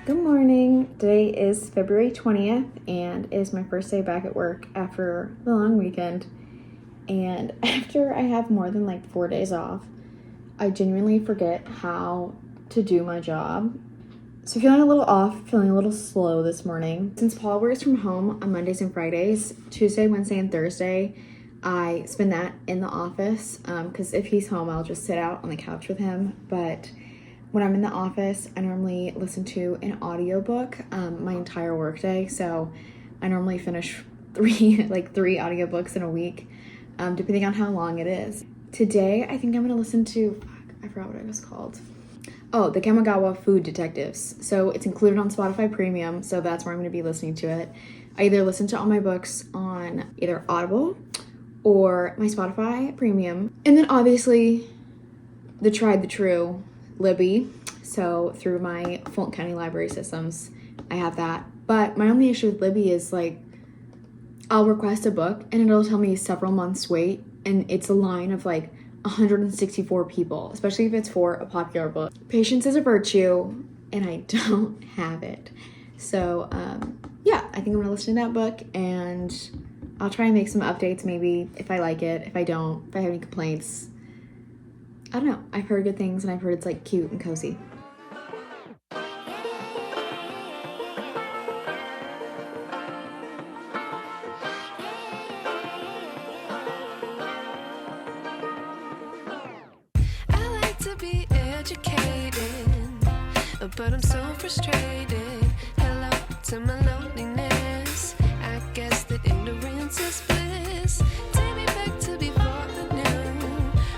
Good morning. Today is February 20th and it is my first day back at work after the long weekend. And after I have more than like 4 days off, I genuinely forget how to do my job. So feeling a little off, feeling a little slow this morning. Since Paul works from home on Mondays and Fridays, Tuesday, Wednesday, and Thursday, I spend that in the office because if he's home, I'll just sit out on the couch with him. But when I'm in the office, I normally listen to an audiobook my entire workday. So I normally finish three audiobooks in a week, depending on how long it is. Today, I think I'm gonna listen to, I forgot what it was called. Oh, the Kamigawa Food Detectives. So it's included on Spotify Premium, so that's where I'm gonna be listening to it. I either listen to all my books on either Audible or my Spotify Premium. And then obviously the tried, the true Libby. So through my Fulton County Library systems, I have that. But my only issue with Libby is like, I'll request a book and it'll tell me several months wait. And it's a line of like 164 people, especially if it's for a popular book. Patience is a virtue and I don't have it. So yeah, I think I'm gonna listen to that book and I'll try and make some updates maybe if I like it. If I don't, if I have any complaints, I don't know. I've heard good things and I've heard it's like cute and cozy. I like to be educated, but I'm so frustrated. Hello to my loneliness. I guess that ignorance is bliss. Take me back to before the noon.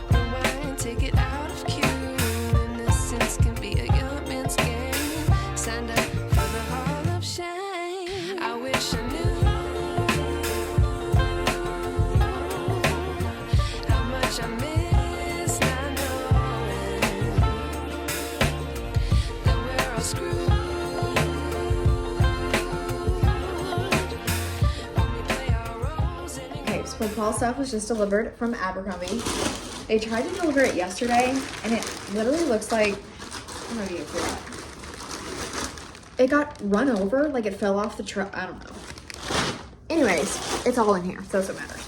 Rewind, take it out of cue. Innocence can be a young man's game. Signed up for the hall of shame. I wish I knew how much I miss not knowing that we're all screwed when we play our roles in a Okay, so Paul's stuff was just delivered from Abercrombie. They tried to deliver it yesterday and it literally looks like, I don't know if you can see that. It got run over, like it fell off the truck, I don't know. Anyways, it's all in here, so it matters.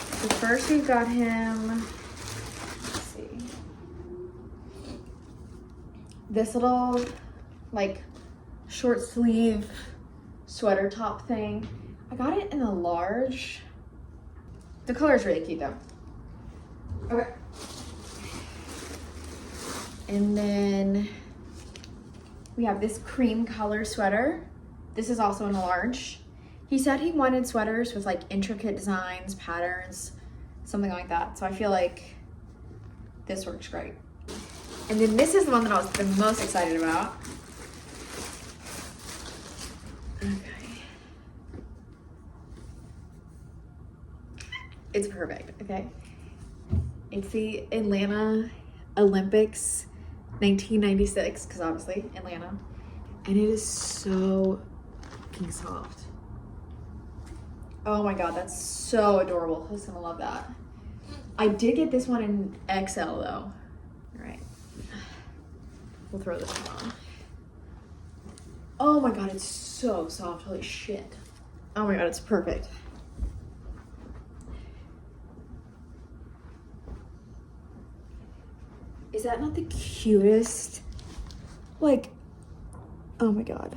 So first we've got him, let's see, this little like short sleeve sweater top thing. I got it in a large. The color is really cute though. Okay. And then we have this cream color sweater. This is also in a large. He said he wanted sweaters with like intricate designs, patterns, something like that. So I feel like this works great. And then this is the one that I was the most excited about. Okay. It's perfect, okay? It's the Atlanta Olympics 1996, because obviously Atlanta. And it is so fucking soft. Oh my God, that's so adorable. Who's gonna love that? I did get this one in XL though. All right, we'll throw this one on. Oh my God, it's so soft, holy shit. Oh my God, it's perfect. Is that not the cutest? Like, oh my God.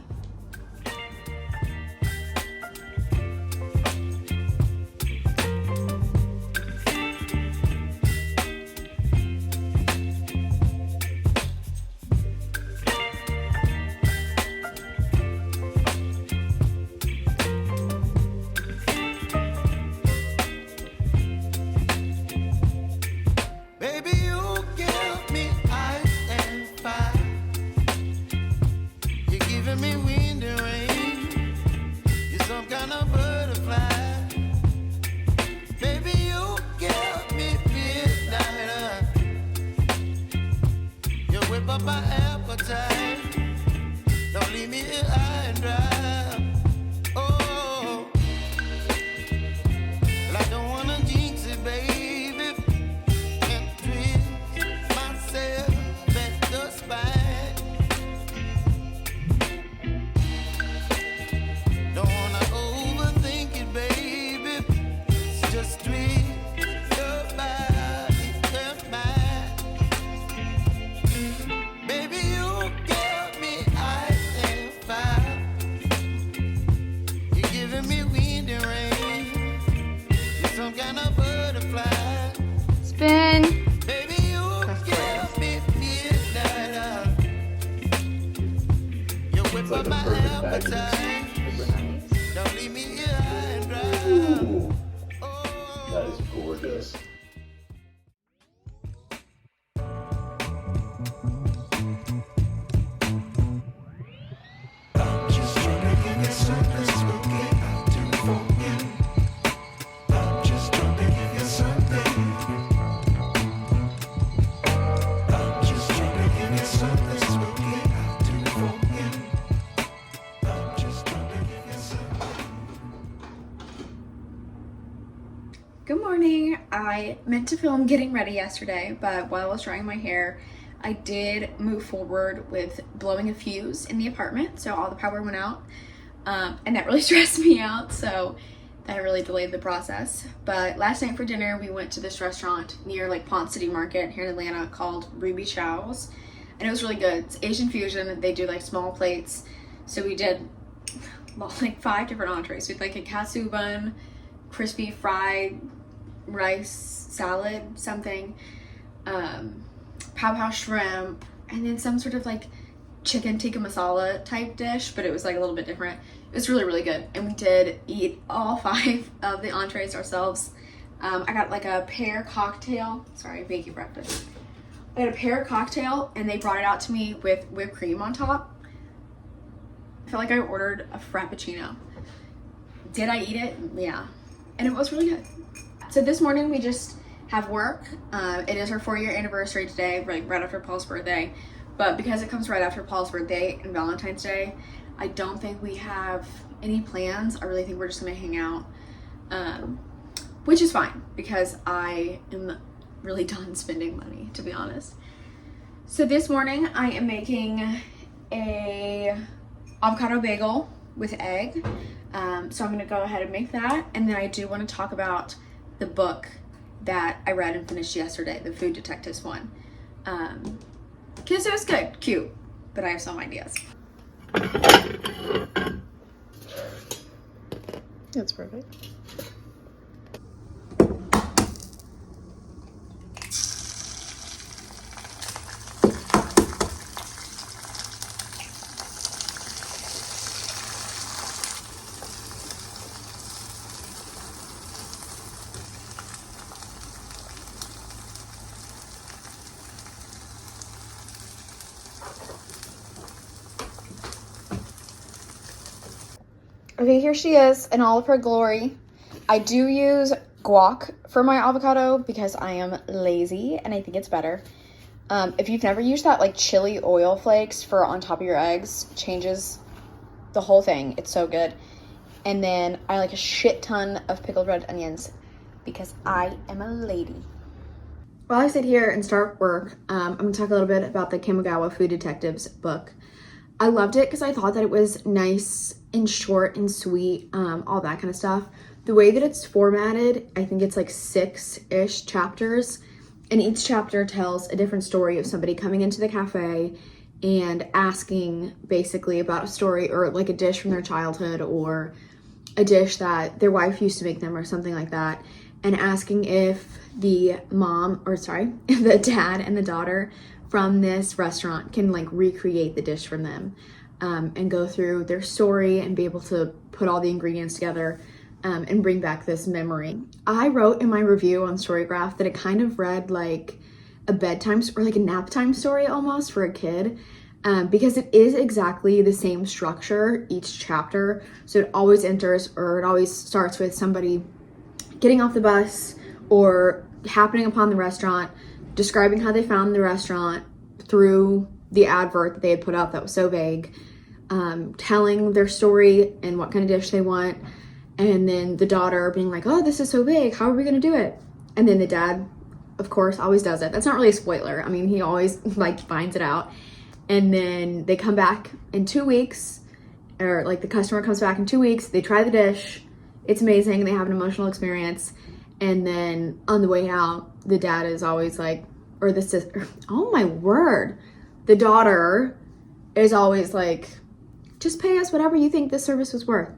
Baby, you give me ice and fire. You're giving me wings. I meant to film getting ready yesterday, but while I was drying my hair, I did move forward with blowing a fuse in the apartment, so all the power went out, and that really stressed me out, so that really delayed the process. But last night for dinner, we went to this restaurant near like Ponce City Market here in Atlanta called Ruby Chow's, and it was really good. It's Asian fusion. They do like small plates, so we did like 5 different entrees. We had like a katsu bun, crispy fried rice salad, something, pow pow shrimp, and then some sort of like chicken tikka masala type dish, but it was like a little bit different. It was really, really good. And we did eat all 5 of the entrees ourselves. I got like a pear cocktail. Sorry, making breakfast. I got a pear cocktail and they brought it out to me with whipped cream on top. I felt like I ordered a frappuccino. Did I eat it? Yeah. And it was really good. So this morning we just have work. It is our 4-year anniversary today, right after Paul's birthday. But because it comes right after Paul's birthday and Valentine's Day, I don't think we have any plans. I really think we're just gonna hang out, which is fine because I am really done spending money, to be honest. So this morning I am making a avocado bagel with egg. So I'm gonna go ahead and make that. And then I do wanna talk about the book that I read and finished yesterday, the Food Detectives one. Because it was good, cute, but I have some ideas. That's perfect. Okay, here she is in all of her glory. I do use guac for my avocado because I am lazy and I think it's better. If you've never used that like chili oil flakes for on top of your eggs, changes the whole thing. It's so good. And then I like a shit ton of pickled red onions because I am a lady. While I sit here and start work, I'm gonna talk a little bit about the Kamigawa Food Detectives book. I loved it because I thought that it was nice and short and sweet, all that kind of stuff. The way that it's formatted, I think it's like 6-ish chapters, and each chapter tells a different story of somebody coming into the cafe and asking basically about a story or like a dish from their childhood or a dish that their wife used to make them or something like that, and asking if the dad and the daughter from this restaurant can like recreate the dish from them, and go through their story and be able to put all the ingredients together, and bring back this memory. I wrote in my review on Storygraph that it kind of read like a bedtime or like a nap time story almost for a kid, because it is exactly the same structure each chapter. So it always starts with somebody getting off the bus or happening upon the restaurant, describing how they found the restaurant through the advert that they had put out that was so vague, telling their story and what kind of dish they want, and then the daughter being like, oh, this is so vague, how are we gonna do it? And then the dad, of course, always does it. That's not really a spoiler. I mean, he always like finds it out. And then they come back in 2 weeks, or like the customer comes back in 2 weeks, they try the dish, it's amazing, they have an emotional experience. And then on the way out, the dad is always like, or the sister, oh my word, the daughter is always like, just pay us whatever you think this service was worth.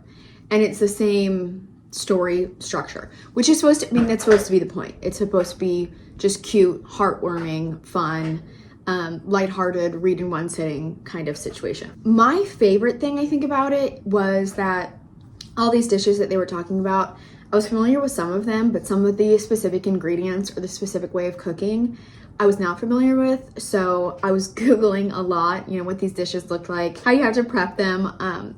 And it's the same story structure, which is supposed to, I mean, that's supposed to be the point. It's supposed to be just cute, heartwarming, fun, lighthearted, read in one sitting kind of situation. My favorite thing I think about it was that all these dishes that they were talking about, I was familiar with some of them, but some of the specific ingredients or the specific way of cooking I was not familiar with. So I was Googling a lot, you know, what these dishes looked like, how you have to prep them,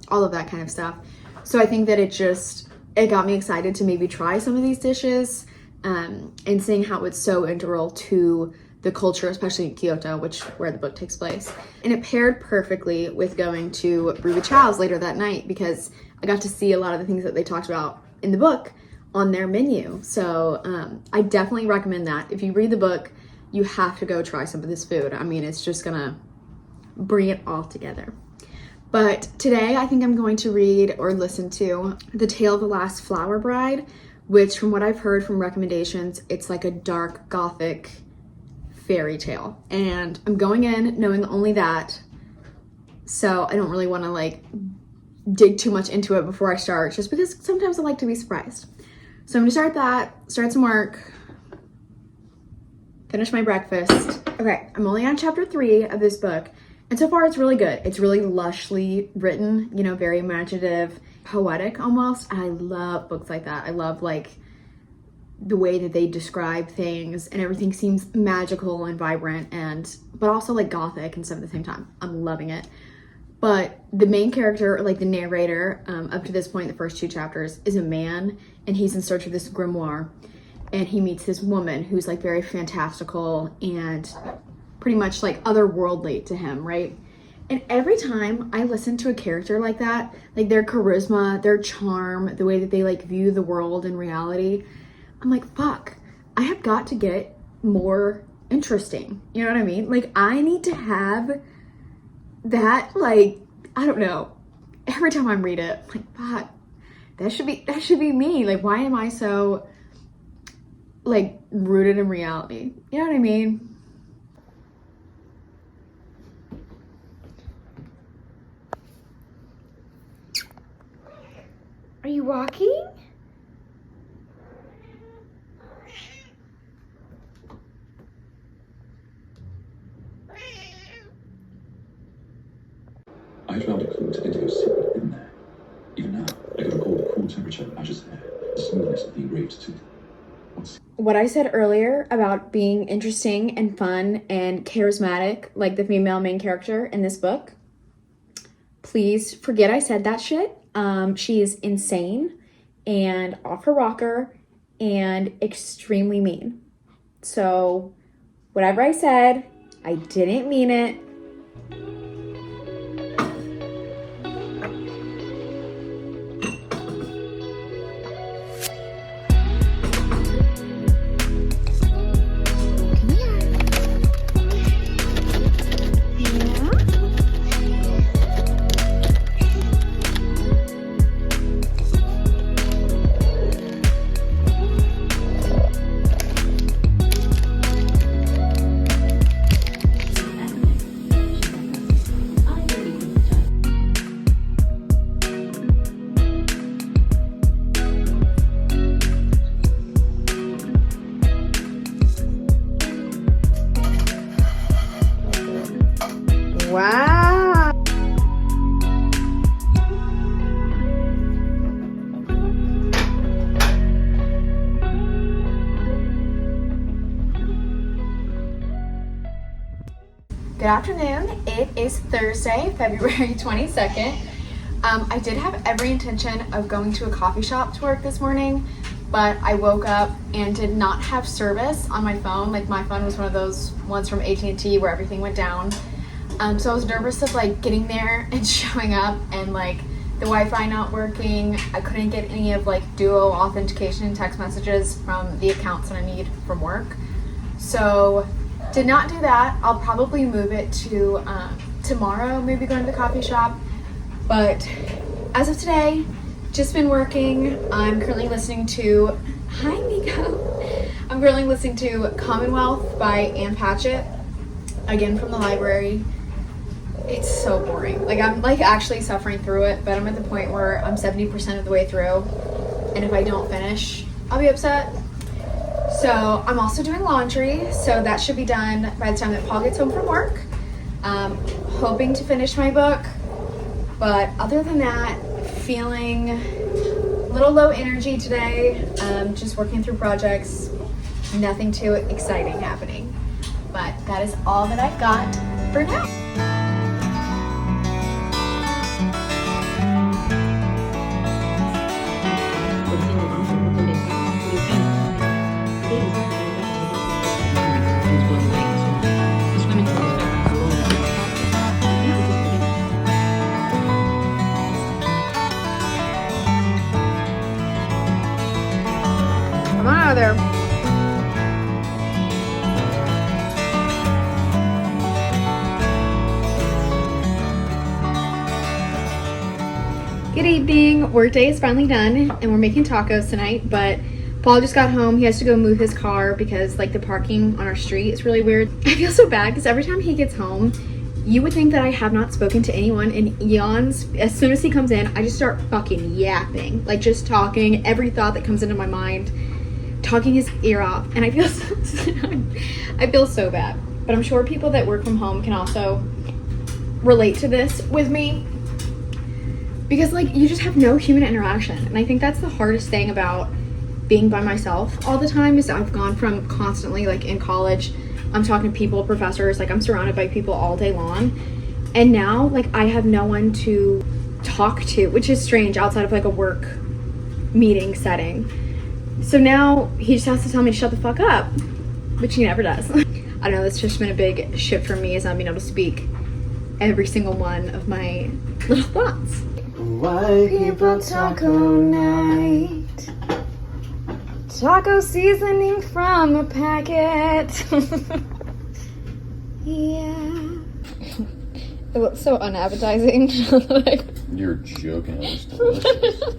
all of that kind of stuff. So I think that it got me excited to maybe try some of these dishes, and seeing how it's so integral to the culture, especially in Kyoto, where the book takes place. And it paired perfectly with going to Ruby Chow's later that night because I got to see a lot of the things that they talked about in the book on their menu. So I definitely recommend that. If you read the book, you have to go try some of this food. I mean, it's just gonna bring it all together. But today I think I'm going to read or listen to The Tale of the Last Flower Bride, which from what I've heard from recommendations, it's like a dark gothic fairy tale. And I'm going in knowing only that, so I don't really want to like dig too much into it before I start, just because sometimes I like to be surprised. So I'm gonna start that, start some work, finish my breakfast. Okay, I'm only on chapter 3 of this book, and so far it's really good. It's really lushly written, you know, very imaginative, poetic almost. I love books like that. I love like the way that they describe things, and everything seems magical and vibrant, and but also like gothic and stuff at the same time. I'm loving it. But the main character, like the narrator, up to this point, the first 2 chapters, is a man, and he's in search of this grimoire, and he meets this woman who's like very fantastical and pretty much like otherworldly to him, right? And every time I listen to a character like that, like their charisma, their charm, the way that they like view the world and reality, I'm like, fuck, I have got to get more interesting. You know what I mean? Like, I need to have that, like, I don't know, every time I read it, I'm like, fuck, that should be me. Like, why am I so like rooted in reality? You know what I mean? Are you walking? I found a clue to Indigo's secret in there. Even now, I can recall the cool temperature of Asher's hair, the smoothness of the engraved tooth. What I said earlier about being interesting and fun and charismatic, like the female main character in this book, please forget I said that shit. She's insane and off her rocker and extremely mean. So whatever I said, I didn't mean it. Wow. Good afternoon. It is Thursday, February 22nd. I did have every intention of going to a coffee shop to work this morning, but I woke up and did not have service on my phone. Like, my phone was one of those ones from AT&T where everything went down. So I was nervous of like getting there and showing up and like the Wi-Fi not working. I couldn't get any of like duo authentication text messages from the accounts that I need from work. So did not do that. I'll probably move it to tomorrow, maybe going to the coffee shop. But as of today, just been working. I'm currently listening to, hi Miko. I'm currently listening to Commonwealth by Ann Patchett, again from the library. It's so boring. Like, I'm like actually suffering through it, but I'm at the point where I'm 70% of the way through, and if I don't finish, I'll be upset. So I'm also doing laundry, so that should be done by the time that Paul gets home from work. Hoping to finish my book, but other than that, feeling a little low energy today. Just working through projects, nothing too exciting happening. But that is all that I've got for now. Good evening. Workday is finally done and we're making tacos tonight, but Paul just got home. He has to go move his car because like the parking on our street is really weird. I feel so bad because every time he gets home, you would think that I have not spoken to anyone in eons. As soon as he comes in, I just start fucking yapping, like just talking every thought that comes into my mind, talking his ear off, and I feel so bad. But I'm sure people that work from home can also relate to this with me because like you just have no human interaction, and I think that's the hardest thing about being by myself all the time is I've gone from constantly like in college I'm talking to people, professors, like I'm surrounded by people all day long, and now like I have no one to talk to, which is strange outside of like a work meeting setting. So now he just has to tell me to shut the fuck up, which he never does. I don't know, that's just been a big shift for me, is not being able to speak every single one of my little thoughts. White people taco night. Taco seasoning from a packet. Yeah. It looks so unappetizing. You're joking. It looks delicious. It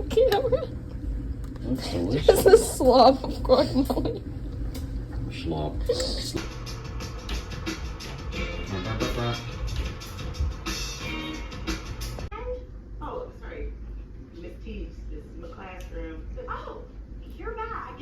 looks delicious. Just a slob of guacamole. Slop. Oh, sorry. Miss Teves, this is my classroom. Oh, you're back.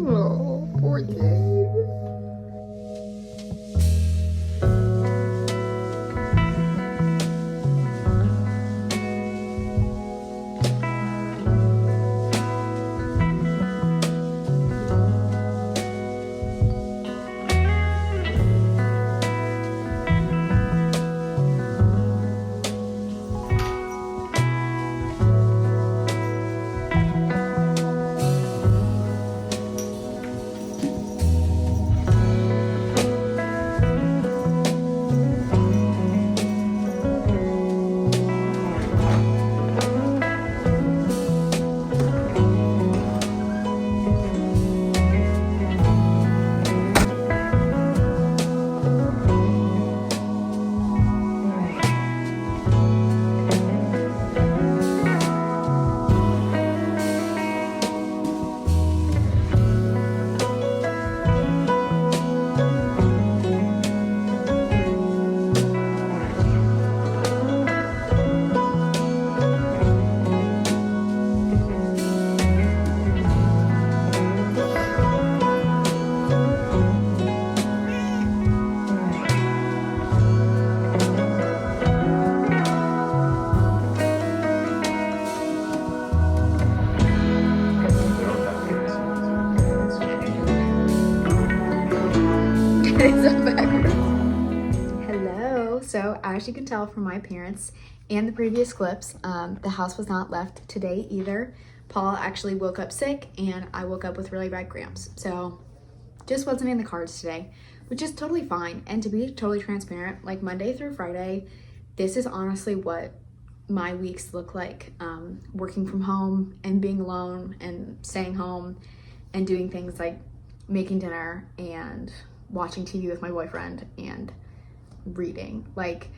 Oh, poor thing. Hello. So as you can tell from my appearance and the previous clips, the house was not left today either. Paul actually woke up sick and I woke up with really bad cramps. So just wasn't in the cards today, which is totally fine. And to be totally transparent, like Monday through Friday, this is honestly what my weeks look like, working from home and being alone and staying home and doing things like making dinner and watching TV with my boyfriend and reading. Like,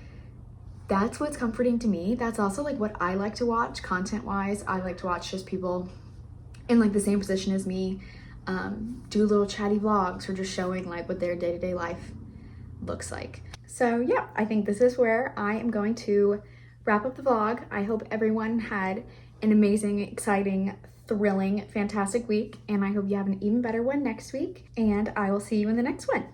that's what's comforting to me. That's also like what I like to watch content wise. I like to watch just people in like the same position as me do little chatty vlogs or just showing like what their day-to-day life looks like. So yeah, I think this is where I am going to wrap up the vlog. I hope everyone had an amazing, exciting, thrilling, fantastic week, and I hope you have an even better one next week, and I will see you in the next one.